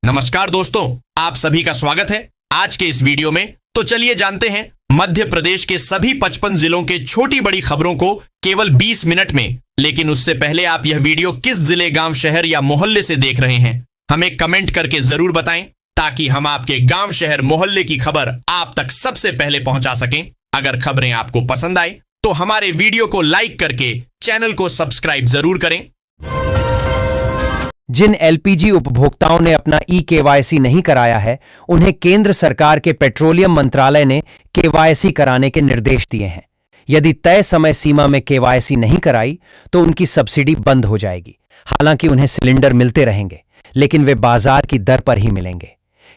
नमस्कार दोस्तों, आप सभी का स्वागत है आज के इस वीडियो में। तो चलिए जानते हैं मध्य प्रदेश के सभी 55 जिलों के छोटी बड़ी खबरों को केवल 20 मिनट में। लेकिन उससे पहले आप यह वीडियो किस जिले, गांव, शहर या मोहल्ले से देख रहे हैं, हमें कमेंट करके जरूर बताएं, ताकि हम आपके गांव, शहर, मोहल्ले की खबर आप तक सबसे पहले पहुंचा सकें। अगर खबरें आपको पसंद आए तो हमारे वीडियो को लाइक करके चैनल को सब्सक्राइब जरूर करें। जिन एलपीजी उपभोक्ताओं ने अपना ई-केवाईसी नहीं कराया है, उन्हें केंद्र सरकार के पेट्रोलियम मंत्रालय ने केवाईसी कराने के निर्देश दिए हैं। यदि तय समय सीमा में केवाईसी नहीं कराई तो उनकी सब्सिडी बंद हो जाएगी। हालांकि उन्हें सिलेंडर मिलते रहेंगे, लेकिन वे बाजार की दर पर ही मिलेंगे।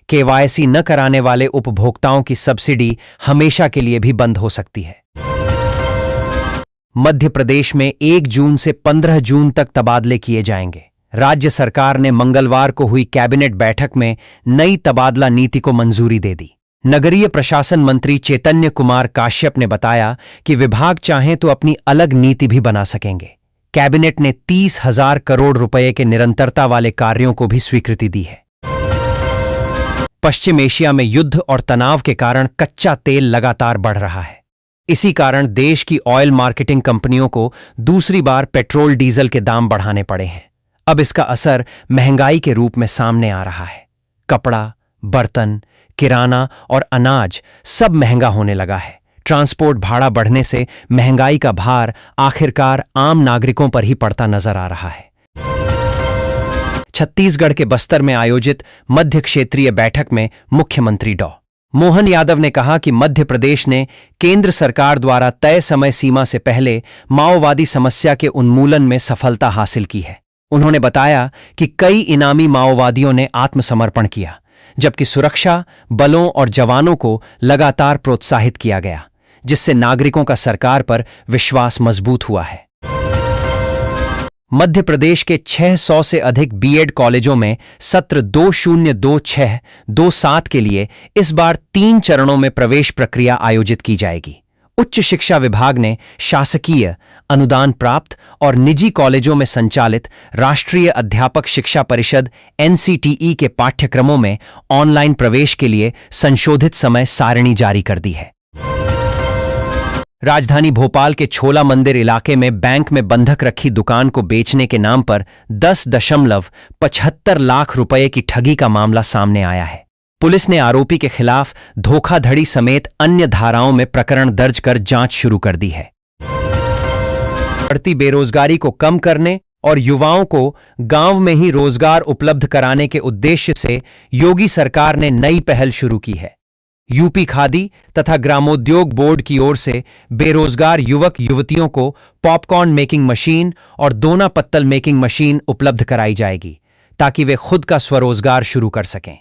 केवाईसी न कराने वाले उपभोक्ताओं की सब्सिडी हमेशा के लिए भी बंद हो सकती है। मध्य प्रदेश में 1 जून से 15 जून तक तबादले किए जाएंगे। राज्य सरकार ने मंगलवार को हुई कैबिनेट बैठक में नई तबादला नीति को मंजूरी दे दी। नगरीय प्रशासन मंत्री चैतन्य कुमार काश्यप ने बताया कि विभाग चाहें तो अपनी अलग नीति भी बना सकेंगे। कैबिनेट ने 30,000 करोड़ रुपए के निरंतरता वाले कार्यों को भी स्वीकृति दी है। पश्चिम एशिया में युद्ध और तनाव के कारण कच्चा तेल लगातार बढ़ रहा है। इसी कारण देश की ऑयल मार्केटिंग कंपनियों को दूसरी बार पेट्रोल डीजल के दाम बढ़ाने पड़े हैं। अब इसका असर महंगाई के रूप में सामने आ रहा है। कपड़ा, बर्तन, किराना और अनाज सब महंगा होने लगा है। ट्रांसपोर्ट भाड़ा बढ़ने से महंगाई का भार आखिरकार आम नागरिकों पर ही पड़ता नजर आ रहा है। छत्तीसगढ़ के बस्तर में आयोजित मध्य क्षेत्रीय बैठक में मुख्यमंत्री डॉ. मोहन यादव ने कहा कि मध्य प्रदेश ने केंद्र सरकार द्वारा तय समय सीमा से पहले माओवादी समस्या के उन्मूलन में सफलता हासिल की है। उन्होंने बताया कि कई इनामी माओवादियों ने आत्मसमर्पण किया, जबकि सुरक्षा बलों और जवानों को लगातार प्रोत्साहित किया गया, जिससे नागरिकों का सरकार पर विश्वास मजबूत हुआ है। मध्य प्रदेश के 600 से अधिक बीएड कॉलेजों में सत्र 2026-27 के लिए इस बार 3 चरणों में प्रवेश प्रक्रिया आयोजित की जाएगी। उच्च शिक्षा विभाग ने शासकीय, अनुदान प्राप्त और निजी कॉलेजों में संचालित राष्ट्रीय अध्यापक शिक्षा परिषद एनसीटीई के पाठ्यक्रमों में ऑनलाइन प्रवेश के लिए संशोधित समय सारिणी जारी कर दी है। राजधानी भोपाल के छोला मंदिर इलाके में बैंक में बंधक रखी दुकान को बेचने के नाम पर 10.75 लाख रुपए की ठगी का मामला सामने आया है। पुलिस ने आरोपी के खिलाफ धोखाधड़ी समेत अन्य धाराओं में प्रकरण दर्ज कर जांच शुरू कर दी है। बढ़ती बेरोजगारी को कम करने और युवाओं को गांव में ही रोजगार उपलब्ध कराने के उद्देश्य से योगी सरकार ने नई पहल शुरू की है। यूपी खादी तथा ग्रामोद्योग बोर्ड की ओर से बेरोजगार युवक युवतियों को पॉपकॉर्न मेकिंग मशीन और दोना पत्तल मेकिंग मशीन उपलब्ध कराई जाएगी, ताकि वे खुद का स्वरोजगार शुरू कर सकें।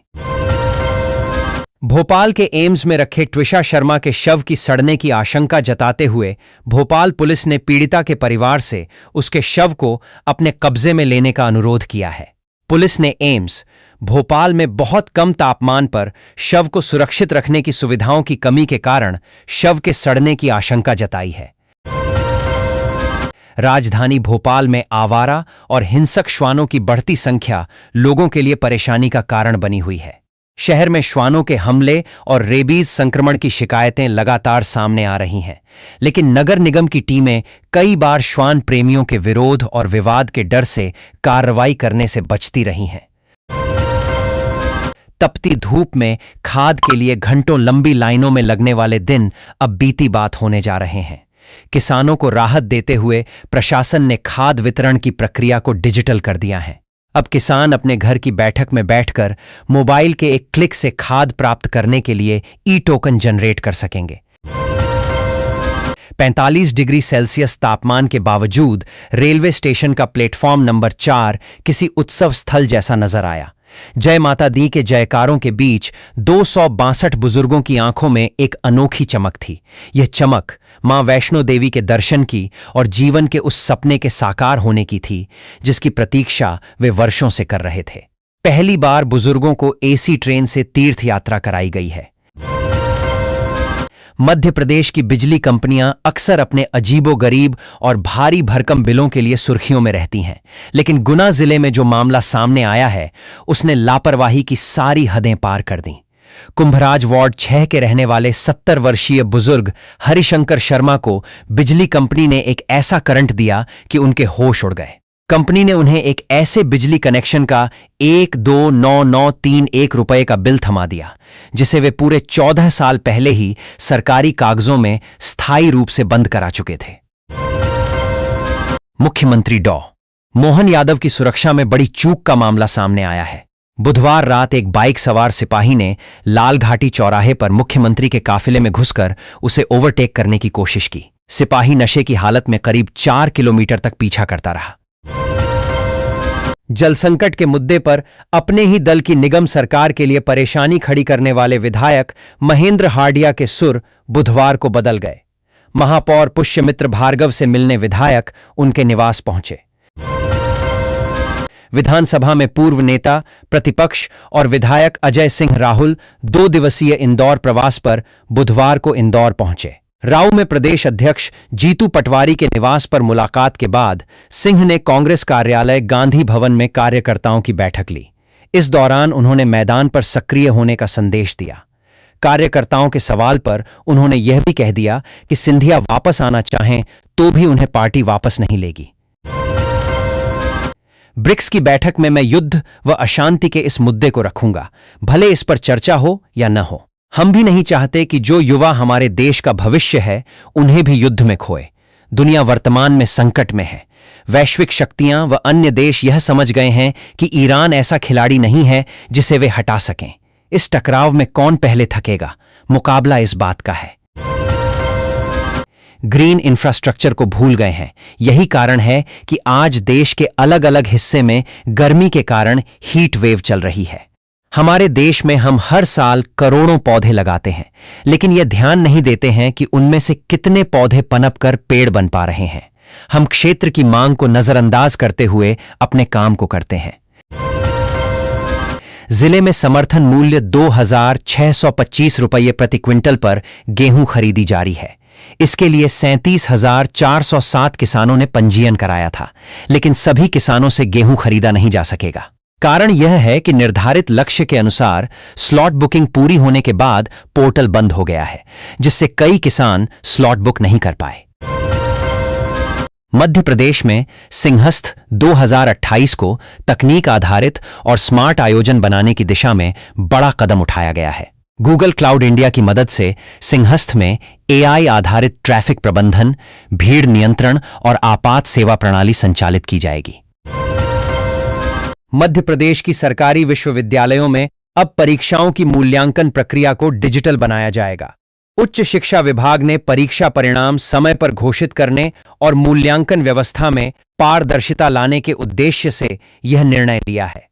भोपाल के एम्स में रखे ट्विशा शर्मा के शव की सड़ने की आशंका जताते हुए भोपाल पुलिस ने पीड़िता के परिवार से उसके शव को अपने कब्जे में लेने का अनुरोध किया है। पुलिस ने एम्स भोपाल में बहुत कम तापमान पर शव को सुरक्षित रखने की सुविधाओं की कमी के कारण शव के सड़ने की आशंका जताई है। राजधानी भोपाल में आवारा और हिंसक श्वानों की बढ़ती संख्या लोगों के लिए परेशानी का कारण बनी हुई है। शहर में श्वानों के हमले और रेबीज संक्रमण की शिकायतें लगातार सामने आ रही हैं, लेकिन नगर निगम की टीमें कई बार श्वान प्रेमियों के विरोध और विवाद के डर से कार्रवाई करने से बचती रही हैं। तपती धूप में खाद के लिए घंटों लंबी लाइनों में लगने वाले दिन अब बीती बात होने जा रहे हैं। किसानों को राहत देते हुए प्रशासन ने खाद वितरण की प्रक्रिया को डिजिटल कर दिया है। अब किसान अपने घर की बैठक में बैठकर मोबाइल के एक क्लिक से खाद प्राप्त करने के लिए ई टोकन जनरेट कर सकेंगे। 45 डिग्री सेल्सियस तापमान के बावजूद रेलवे स्टेशन का प्लेटफॉर्म नंबर 4 किसी उत्सव स्थल जैसा नजर आया। जय माता दी के जयकारों के बीच 262 बुजुर्गों की आंखों में एक अनोखी चमक थी। यह चमक मां वैष्णो देवी के दर्शन की और जीवन के उस सपने के साकार होने की थी, जिसकी प्रतीक्षा वे वर्षों से कर रहे थे। पहली बार बुजुर्गों को एसी ट्रेन से तीर्थ यात्रा कराई गई है। मध्य प्रदेश की बिजली कंपनियां अक्सर अपने अजीबोगरीब और भारी भरकम बिलों के लिए सुर्खियों में रहती हैं, लेकिन गुना जिले में जो मामला सामने आया है उसने लापरवाही की सारी हदें पार कर दी। कुंभराज वार्ड 6 के रहने वाले 70 वर्षीय बुजुर्ग हरिशंकर शर्मा को बिजली कंपनी ने एक ऐसा करंट दिया कि उनके होश उड़ गए। कंपनी ने उन्हें एक ऐसे बिजली कनेक्शन का 1,29931 रुपए का बिल थमा दिया, जिसे वे पूरे 14 साल पहले ही सरकारी कागजों में स्थायी रूप से बंद करा चुके थे। मुख्यमंत्री डॉ. मोहन यादव की सुरक्षा में बड़ी चूक का मामला सामने आया है। बुधवार रात एक बाइक सवार सिपाही ने लाल घाटी चौराहे पर मुख्यमंत्री के काफिले में घुसकर उसे ओवरटेक करने की कोशिश की। सिपाही नशे की हालत में करीब 4 किलोमीटर तक पीछा करता रहा। जल संकट के मुद्दे पर अपने ही दल की निगम सरकार के लिए परेशानी खड़ी करने वाले विधायक महेंद्र हार्डिया के सुर बुधवार को बदल गए। महापौर पुष्यमित्र भार्गव से मिलने विधायक उनके निवास पहुंचे। विधानसभा में पूर्व नेता, प्रतिपक्ष और विधायक अजय सिंह राहुल 2 दिवसीय इंदौर प्रवास पर बुधवार को इंदौर पहुंचे। राव में प्रदेश अध्यक्ष जीतू पटवारी के निवास पर मुलाकात के बाद सिंह ने कांग्रेस कार्यालय गांधी भवन में कार्यकर्ताओं की बैठक ली। इस दौरान उन्होंने मैदान पर सक्रिय होने का संदेश दिया। कार्यकर्ताओं के सवाल पर उन्होंने यह भी कह दिया कि सिंधिया वापस आना चाहें तो भी उन्हें पार्टी वापस नहीं लेगी। ब्रिक्स की बैठक में मैं युद्ध व अशांति के इस मुद्दे को रखूंगा, भले इस पर चर्चा हो या न हो। हम भी नहीं चाहते कि जो युवा हमारे देश का भविष्य है उन्हें भी युद्ध में खोए। दुनिया वर्तमान में संकट में है। वैश्विक शक्तियां व अन्य देश यह समझ गए हैं कि ईरान ऐसा खिलाड़ी नहीं है जिसे वे हटा सकें। इस टकराव में कौन पहले थकेगा, मुकाबला इस बात का है। ग्रीन इंफ्रास्ट्रक्चर को भूल गए हैं। यही कारण है कि आज देश के अलग अलग हिस्से में गर्मी के कारण हीट वेव चल रही है। हमारे देश में हम हर साल करोड़ों पौधे लगाते हैं, लेकिन यह ध्यान नहीं देते हैं कि उनमें से कितने पौधे पनप कर पेड़ बन पा रहे हैं। हम क्षेत्र की मांग को नजरअंदाज करते हुए अपने काम को करते हैं। जिले में समर्थन मूल्य 2,625 रुपये प्रति क्विंटल पर गेहूं खरीदी जारी है। इसके लिए 37,407 किसानों ने पंजीयन कराया था, लेकिन सभी किसानों से गेहूं खरीदा नहीं जा सकेगा। कारण यह है कि निर्धारित लक्ष्य के अनुसार स्लॉट बुकिंग पूरी होने के बाद पोर्टल बंद हो गया है, जिससे कई किसान स्लॉट बुक नहीं कर पाए। मध्य प्रदेश में सिंहस्थ 2028 को तकनीक आधारित और स्मार्ट आयोजन बनाने की दिशा में बड़ा कदम उठाया गया है। गूगल क्लाउड इंडिया की मदद से सिंहस्थ में AI आधारित ट्रैफिक प्रबंधन, भीड़ नियंत्रण और आपात सेवा प्रणाली संचालित की जाएगी। मध्य प्रदेश की सरकारी विश्वविद्यालयों में अब परीक्षाओं की मूल्यांकन प्रक्रिया को डिजिटल बनाया जाएगा। उच्च शिक्षा विभाग ने परीक्षा परिणाम समय पर घोषित करने और मूल्यांकन व्यवस्था में पारदर्शिता लाने के उद्देश्य से यह निर्णय लिया है।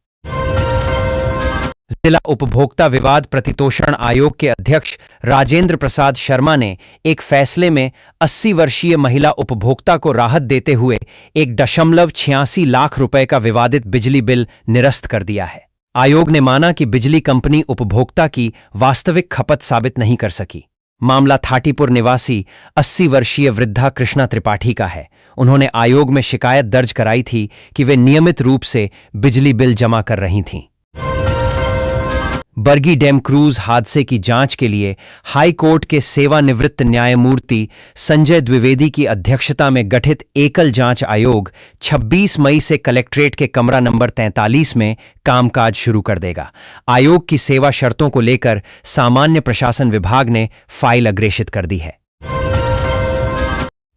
जिला उपभोक्ता विवाद प्रतितोषण आयोग के अध्यक्ष राजेंद्र प्रसाद शर्मा ने एक फैसले में 80 वर्षीय महिला उपभोक्ता को राहत देते हुए 1.86 लाख रुपए का विवादित बिजली बिल निरस्त कर दिया है। आयोग ने माना कि बिजली कंपनी उपभोक्ता की वास्तविक खपत साबित नहीं कर सकी। मामला थाटीपुर निवासी 80 वर्षीय वृद्धा कृष्णा त्रिपाठी का है। उन्होंने आयोग में शिकायत दर्ज कराई थी कि वे नियमित रूप से बिजली बिल जमा कर रही थीं। बरगी डैम क्रूज हादसे की जांच के लिए हाई कोर्ट के सेवानिवृत्त न्यायमूर्ति संजय द्विवेदी की अध्यक्षता में गठित एकल जांच आयोग 26 मई से कलेक्ट्रेट के कमरा नंबर 43 में कामकाज शुरू कर देगा। आयोग की सेवा शर्तों को लेकर सामान्य प्रशासन विभाग ने फाइल अग्रेषित कर दी है।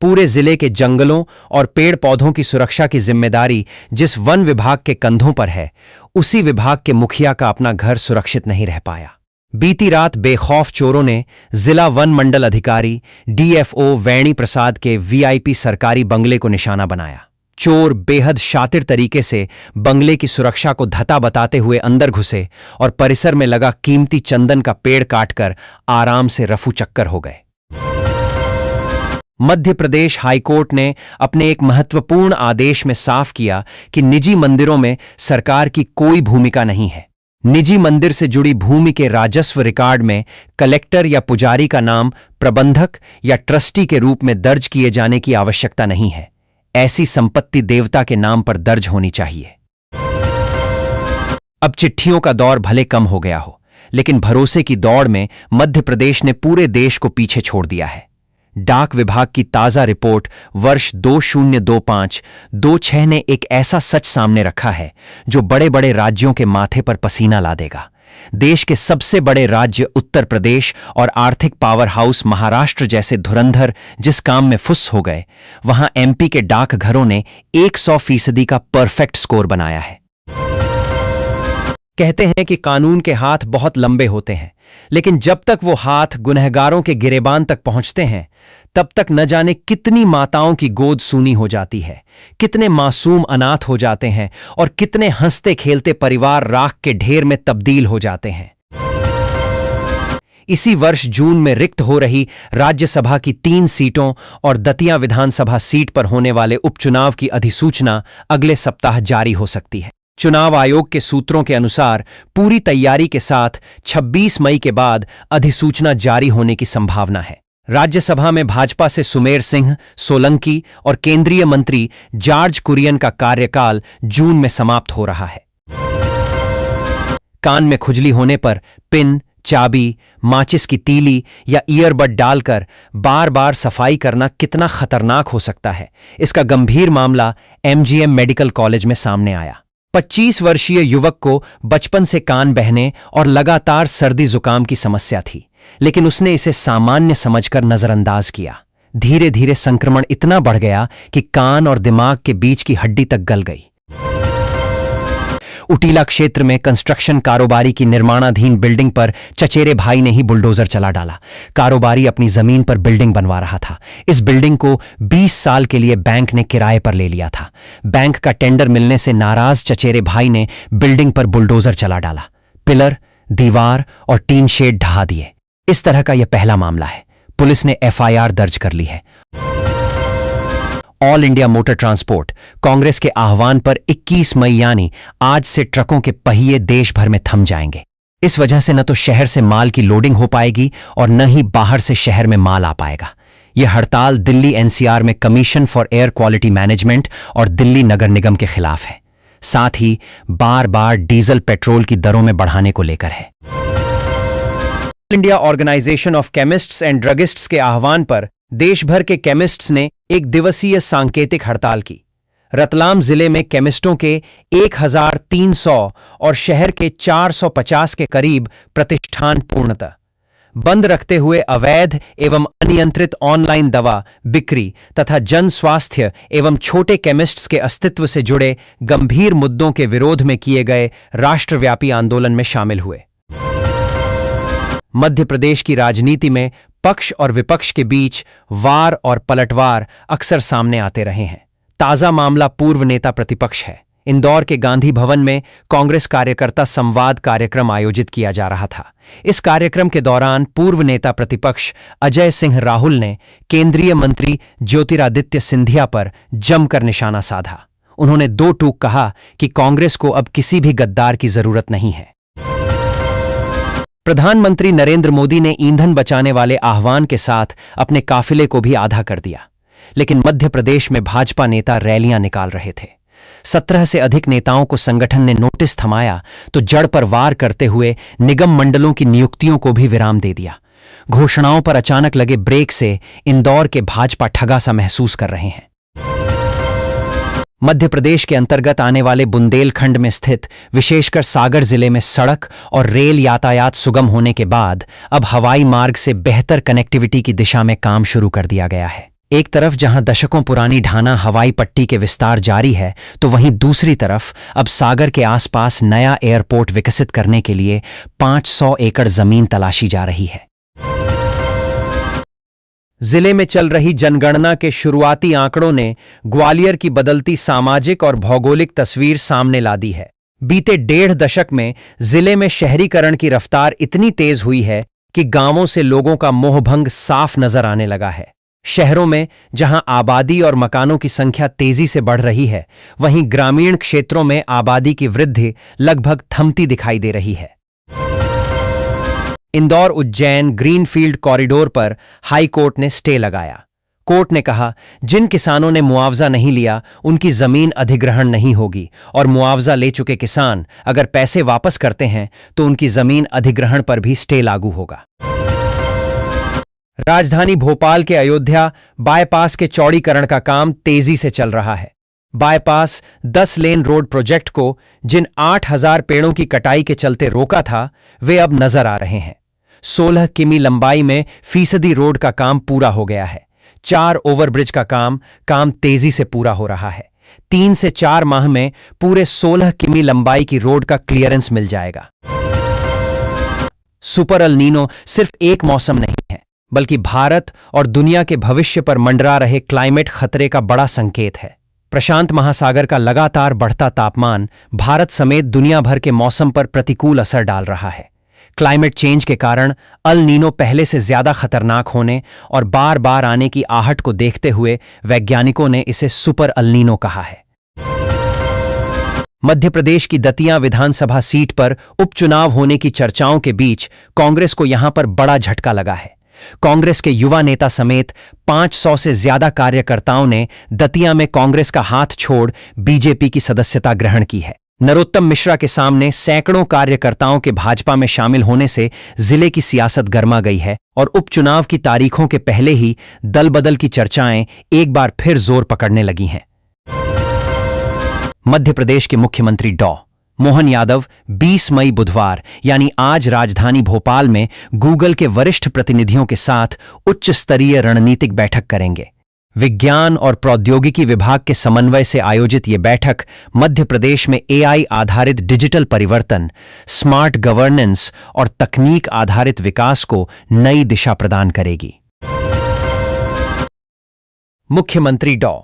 पूरे जिले के जंगलों और पेड़ पौधों की सुरक्षा की जिम्मेदारी जिस वन विभाग के कंधों पर है, उसी विभाग के मुखिया का अपना घर सुरक्षित नहीं रह पाया। बीती रात बेखौफ चोरों ने जिला वन मंडल अधिकारी DFO वैणी प्रसाद के VIP सरकारी बंगले को निशाना बनाया। चोर बेहद शातिर तरीके से बंगले की सुरक्षा को धता बताते हुए अंदर घुसे और परिसर में लगा कीमती चंदन का पेड़ काटकर आराम से रफू चक्कर हो गए। मध्य प्रदेश हाईकोर्ट ने अपने एक महत्वपूर्ण आदेश में साफ किया कि निजी मंदिरों में सरकार की कोई भूमिका नहीं है। निजी मंदिर से जुड़ी भूमि के राजस्व रिकॉर्ड में कलेक्टर या पुजारी का नाम प्रबंधक या ट्रस्टी के रूप में दर्ज किए जाने की आवश्यकता नहीं है। ऐसी संपत्ति देवता के नाम पर दर्ज होनी चाहिए। अब चिट्ठियों का दौर भले कम हो गया हो, लेकिन भरोसे की दौड़ में मध्य प्रदेश ने पूरे देश को पीछे छोड़ दिया है। डाक विभाग की ताजा रिपोर्ट वर्ष 2025-26 ने एक ऐसा सच सामने रखा है जो बड़े बड़े राज्यों के माथे पर पसीना ला देगा। देश के सबसे बड़े राज्य उत्तर प्रदेश और आर्थिक पावर हाउस महाराष्ट्र जैसे धुरंधर जिस काम में फुस हो गए, वहां एमपी के डाकघरों ने 100% का परफेक्ट स्कोर बनाया है। कहते हैं कि कानून के हाथ बहुत लंबे होते हैं, लेकिन जब तक वो हाथ गुनहगारों के गिरेबान तक पहुंचते हैं, तब तक न जाने कितनी माताओं की गोद सूनी हो जाती है, कितने मासूम अनाथ हो जाते हैं और कितने हंसते खेलते परिवार राख के ढेर में तब्दील हो जाते हैं। इसी वर्ष जून में रिक्त हो रही राज्यसभा की 3 सीटों और दतिया विधानसभा सीट पर होने वाले उपचुनाव की अधिसूचना अगले सप्ताह जारी हो सकती है। चुनाव आयोग के सूत्रों के अनुसार पूरी तैयारी के साथ 26 मई के बाद अधिसूचना जारी होने की संभावना है। राज्यसभा में भाजपा से सुमेर सिंह सोलंकी और केंद्रीय मंत्री जॉर्ज कुरियन का कार्यकाल जून में समाप्त हो रहा है। कान में खुजली होने पर पिन, चाबी, माचिस की तीली या ईयरबड डालकर बार बार सफाई करना कितना खतरनाक हो सकता है, इसका गंभीर मामला एमजीएम मेडिकल कॉलेज में सामने आया। 25 वर्षीय युवक को बचपन से कान बहने और लगातार सर्दी जुकाम की समस्या थी, लेकिन उसने इसे सामान्य समझकर नजरअंदाज किया। धीरे धीरे संक्रमण इतना बढ़ गया कि कान और दिमाग के बीच की हड्डी तक गल गई। उटीला क्षेत्र में कंस्ट्रक्शन कारोबारी की निर्माणाधीन बिल्डिंग पर चचेरे भाई ने ही बुलडोजर चला डाला। कारोबारी अपनी जमीन पर बिल्डिंग बनवा रहा था। इस बिल्डिंग को 20 साल के लिए बैंक ने किराए पर ले लिया था। बैंक का टेंडर मिलने से नाराज चचेरे भाई ने बिल्डिंग पर बुलडोजर चला डाला। पिलर, दीवार और टीन शेड ढहा दिए। इस तरह का यह पहला मामला है। पुलिस ने एफआईआर दर्ज कर ली है। All India motor transport Congress के आह्वान पर 21 मई यानी आज से ट्रकों के पहिए देश भर में थम जाएंगे। इस वजह से न तो शहर से माल की लोडिंग हो पाएगी और न ही बाहर से शहर में माल आ पाएगा। यह हड़ताल दिल्ली एनसीआर में commission for air quality management और दिल्ली नगर निगम के खिलाफ है। साथ ही बार बार डीजल पेट्रोल की दरों में बढ़ाने को लेकर है। All India organisation of chemists and druggists के आह्वान पर देश भर के केमिस्ट्स ने एक दिवसीय सांकेतिक हड़ताल की। रतलाम जिले में केमिस्टों के 1300 और शहर के 450 के करीब प्रतिष्ठान पूर्णतः बंद रखते हुए अवैध एवं अनियंत्रित ऑनलाइन दवा बिक्री तथा जन स्वास्थ्य एवं छोटे केमिस्ट्स के अस्तित्व से जुड़े गंभीर मुद्दों के विरोध में किए गए राष्ट्रव्यापी आंदोलन में शामिल हुए। मध्य प्रदेश की राजनीति में पक्ष और विपक्ष के बीच वार और पलटवार अक्सर सामने आते रहे हैं। ताजा मामला पूर्व नेता प्रतिपक्ष है। इंदौर के गांधी भवन में कांग्रेस कार्यकर्ता संवाद कार्यक्रम आयोजित किया जा रहा था। इस कार्यक्रम के दौरान पूर्व नेता प्रतिपक्ष अजय सिंह राहुल ने केंद्रीय मंत्री ज्योतिरादित्य सिंधिया पर जमकर निशाना साधा। उन्होंने 2 टूक कहा कि कांग्रेस को अब किसी भी गद्दार की जरूरत नहीं है। प्रधानमंत्री नरेंद्र मोदी ने ईंधन बचाने वाले आह्वान के साथ अपने काफिले को भी आधा कर दिया, लेकिन मध्य प्रदेश में भाजपा नेता रैलियां निकाल रहे थे। 17 से अधिक नेताओं को संगठन ने नोटिस थमाया तो जड़ पर वार करते हुए निगम मंडलों की नियुक्तियों को भी विराम दे दिया। घोषणाओं पर अचानक लगे ब्रेक से इंदौर के भाजपा ठगा सा महसूस कर रहे हैं। मध्य प्रदेश के अंतर्गत आने वाले बुंदेलखंड में स्थित विशेषकर सागर जिले में सड़क और रेल यातायात सुगम होने के बाद अब हवाई मार्ग से बेहतर कनेक्टिविटी की दिशा में काम शुरू कर दिया गया है। एक तरफ जहां दशकों पुरानी ढाना हवाई पट्टी के विस्तार जारी है, तो वहीं दूसरी तरफ अब सागर के आसपास नया एयरपोर्ट विकसित करने के लिए 500 एकड़ जमीन तलाशी जा रही है। जिले में चल रही जनगणना के शुरुआती आंकड़ों ने ग्वालियर की बदलती सामाजिक और भौगोलिक तस्वीर सामने ला दी है। बीते 1.5 दशक में जिले में शहरीकरण की रफ्तार इतनी तेज हुई है कि गांवों से लोगों का मोहभंग साफ नजर आने लगा है। शहरों में जहां आबादी और मकानों की संख्या तेजी से बढ़ रही है, वहीं ग्रामीण क्षेत्रों में आबादी की वृद्धि लगभग थमती दिखाई दे रही है। इंदौर उज्जैन ग्रीनफील्ड कॉरिडोर पर हाई कोर्ट ने स्टे लगाया। कोर्ट ने कहा, जिन किसानों ने मुआवजा नहीं लिया उनकी जमीन अधिग्रहण नहीं होगी और मुआवजा ले चुके किसान अगर पैसे वापस करते हैं तो उनकी जमीन अधिग्रहण पर भी स्टे लागू होगा। राजधानी भोपाल के अयोध्या बाईपास के चौड़ीकरण का काम तेजी से चल रहा है। बाईपास 10 लेन रोड प्रोजेक्ट को जिन 8000 पेड़ों की कटाई के चलते रोका था, वे अब नजर आ रहे हैं। 16 किमी लंबाई में फीसदी रोड का काम पूरा हो गया है। 4 ओवरब्रिज का काम तेजी से पूरा हो रहा है। 3 से 4 माह में पूरे 16 किमी लंबाई की रोड का क्लियरेंस मिल जाएगा। सुपर अल नीनो सिर्फ एक मौसम नहीं है, बल्कि भारत और दुनिया के भविष्य पर मंडरा रहे क्लाइमेट खतरे का बड़ा संकेत है। प्रशांत महासागर का लगातार बढ़ता तापमान भारत समेत दुनिया भर के मौसम पर प्रतिकूल असर डाल रहा है। क्लाइमेट चेंज के कारण अल नीनो पहले से ज्यादा खतरनाक होने और बार बार आने की आहट को देखते हुए वैज्ञानिकों ने इसे सुपर अल नीनो कहा है। मध्य प्रदेश की दतिया विधानसभा सीट पर उपचुनाव होने की चर्चाओं के बीच कांग्रेस को यहां पर बड़ा झटका लगा है। कांग्रेस के युवा नेता समेत 500 से ज्यादा कार्यकर्ताओं ने दतिया में कांग्रेस का हाथ छोड़ बीजेपी की सदस्यता ग्रहण की है। नरोत्तम मिश्रा के सामने सैकड़ों कार्यकर्ताओं के भाजपा में शामिल होने से जिले की सियासत गर्मा गई है और उपचुनाव की तारीखों के पहले ही दल बदल की चर्चाएं एक बार फिर जोर पकड़ने लगी हैं। मध्य प्रदेश के मुख्यमंत्री डॉ. मोहन यादव 20 मई बुधवार यानी आज राजधानी भोपाल में गूगल के वरिष्ठ प्रतिनिधियों के साथ उच्च स्तरीय रणनीतिक बैठक करेंगे। विज्ञान और प्रौद्योगिकी विभाग के समन्वय से आयोजित ये बैठक मध्य प्रदेश में एआई आधारित डिजिटल परिवर्तन, स्मार्ट गवर्नेंस और तकनीक आधारित विकास को नई दिशा प्रदान करेगी। मुख्यमंत्री डॉ.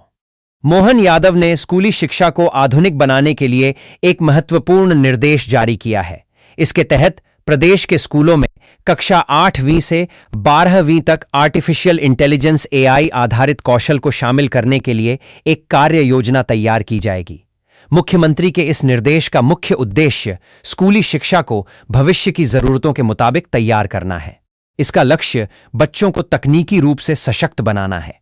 मोहन यादव ने स्कूली शिक्षा को आधुनिक बनाने के लिए एक महत्वपूर्ण निर्देश जारी किया है। इसके तहत प्रदेश के स्कूलों में कक्षा 8वीं से 12वीं तक आर्टिफिशियल इंटेलिजेंस एआई आधारित कौशल को शामिल करने के लिए एक कार्य योजना तैयार की जाएगी। मुख्यमंत्री के इस निर्देश का मुख्य उद्देश्य स्कूली शिक्षा को भविष्य की जरूरतों के मुताबिक तैयार करना है। इसका लक्ष्य बच्चों को तकनीकी रूप से सशक्त बनाना है।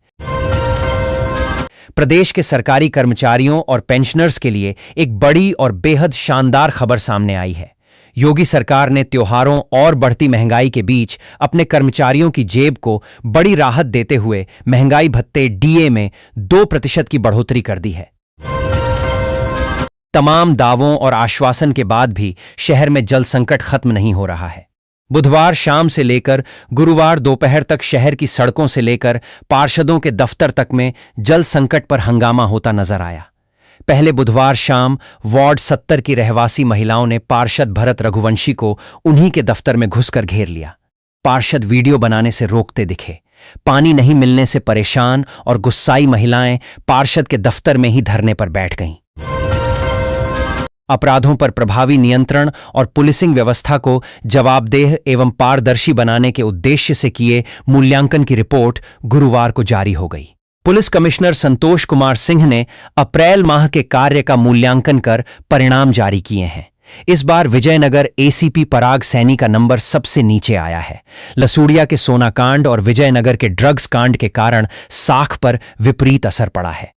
प्रदेश के सरकारी कर्मचारियों और पेंशनर्स के लिए एक बड़ी और बेहद शानदार खबर सामने आई है। योगी सरकार ने त्योहारों और बढ़ती महंगाई के बीच अपने कर्मचारियों की जेब को बड़ी राहत देते हुए महंगाई भत्ते डीए में 2% की बढ़ोतरी कर दी है। तमाम दावों और आश्वासन के बाद भी शहर में जल संकट खत्म नहीं हो रहा है। बुधवार शाम से लेकर गुरुवार दोपहर तक शहर की सड़कों से लेकर पार्षदों के दफ्तर तक में जल संकट पर हंगामा होता नजर आया। पहले बुधवार शाम वार्ड 70 की रहवासी महिलाओं ने पार्षद भरत रघुवंशी को उन्हीं के दफ्तर में घुसकर घेर लिया। पार्षद वीडियो बनाने से रोकते दिखे। पानी नहीं मिलने से परेशान और गुस्साई महिलाएं पार्षद के दफ्तर में ही धरने पर बैठ गईं। अपराधों पर प्रभावी नियंत्रण और पुलिसिंग व्यवस्था को जवाबदेह एवं पारदर्शी बनाने के उद्देश्य से किए मूल्यांकन की रिपोर्ट गुरुवार को जारी हो गई। पुलिस कमिश्नर संतोष कुमार सिंह ने अप्रैल माह के कार्य का मूल्यांकन कर परिणाम जारी किए हैं। इस बार विजयनगर एसीपी पराग सैनी का नंबर सबसे नीचे आया है। लसूड़िया के सोना कांड और विजयनगर के ड्रग्स कांड के कारण साख पर विपरीत असर पड़ा है।